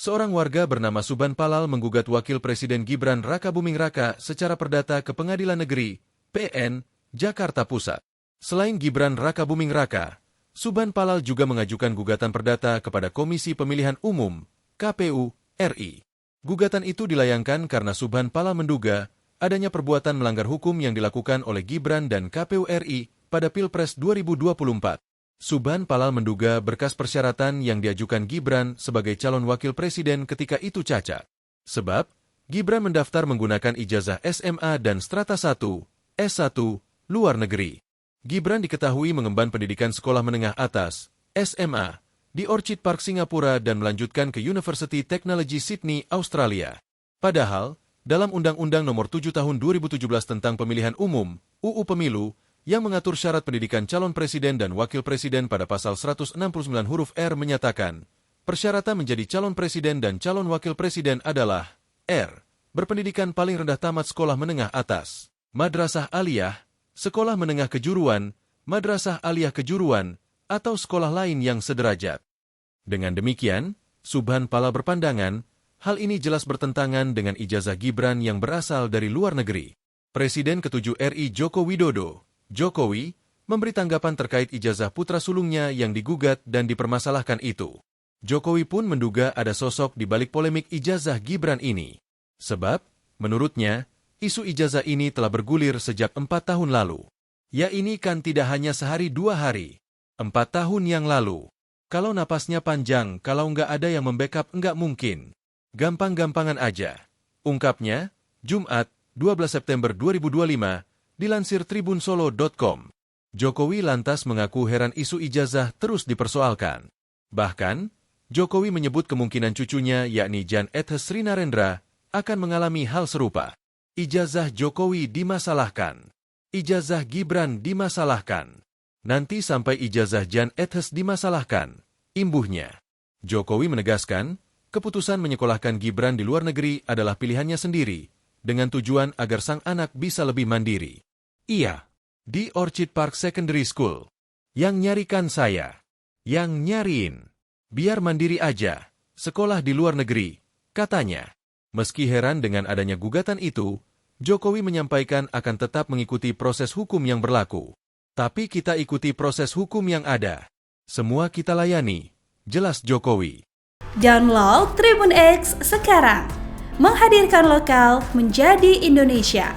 Seorang warga bernama Suban Palal menggugat Wakil Presiden Gibran Rakabuming Raka secara perdata ke Pengadilan Negeri, PN, Jakarta Pusat. Selain Gibran Rakabuming Raka, Suban Palal juga mengajukan gugatan perdata kepada Komisi Pemilihan Umum, KPU, RI. Gugatan itu dilayangkan karena Suban Palal menduga adanya perbuatan melanggar hukum yang dilakukan oleh Gibran dan KPU RI pada Pilpres 2024. Suban Palal menduga berkas persyaratan yang diajukan Gibran sebagai calon wakil presiden ketika itu cacat. Sebab, Gibran mendaftar menggunakan ijazah SMA dan strata 1, S1, luar negeri. Gibran diketahui mengemban pendidikan sekolah menengah atas, SMA, di Orchid Park, Singapura dan melanjutkan ke University Technology Sydney, Australia. Padahal, dalam Undang-Undang Nomor 7 Tahun 2017 tentang Pemilihan Umum, UU Pemilu, yang mengatur syarat pendidikan calon presiden dan wakil presiden pada pasal 169 huruf R menyatakan, persyaratan menjadi calon presiden dan calon wakil presiden adalah R. Berpendidikan paling rendah tamat sekolah menengah atas, madrasah aliyah, sekolah menengah kejuruan, madrasah aliyah kejuruan, atau sekolah lain yang sederajat. Dengan demikian, Suban Palal berpandangan, hal ini jelas bertentangan dengan ijazah Gibran yang berasal dari luar negeri. Presiden ke-7 RI Joko Widodo, Jokowi, memberi tanggapan terkait ijazah putra sulungnya yang digugat dan dipermasalahkan itu. Jokowi pun menduga ada sosok di balik polemik ijazah Gibran ini. Sebab, menurutnya, isu ijazah ini telah bergulir sejak 4 tahun lalu. Ya ini kan tidak hanya sehari 2 hari. 4 tahun yang lalu. Kalau napasnya panjang, kalau nggak ada yang membackup nggak mungkin. Gampang-gampangan aja. Ungkapnya, Jumat, 12 September 2025, dilansir tribunsolo.com. Jokowi lantas mengaku heran isu ijazah terus dipersoalkan. Bahkan, Jokowi menyebut kemungkinan cucunya yakni Jan Etes Sri Narendra akan mengalami hal serupa. Ijazah Jokowi dimasalahkan. Ijazah Gibran dimasalahkan. Nanti sampai ijazah Jan Etes dimasalahkan. Imbuhnya. Jokowi menegaskan, keputusan menyekolahkan Gibran di luar negeri adalah pilihannya sendiri, dengan tujuan agar sang anak bisa lebih mandiri. Iya, di Orchid Park Secondary School. Yang nyarikan saya. Yang nyariin. Biar mandiri aja. Sekolah di luar negeri, katanya. Meski heran dengan adanya gugatan itu, Jokowi menyampaikan akan tetap mengikuti proses hukum yang berlaku. Tapi kita ikuti proses hukum yang ada. Semua kita layani, jelas Jokowi. Download Tribun X sekarang. Menghadirkan lokal menjadi Indonesia.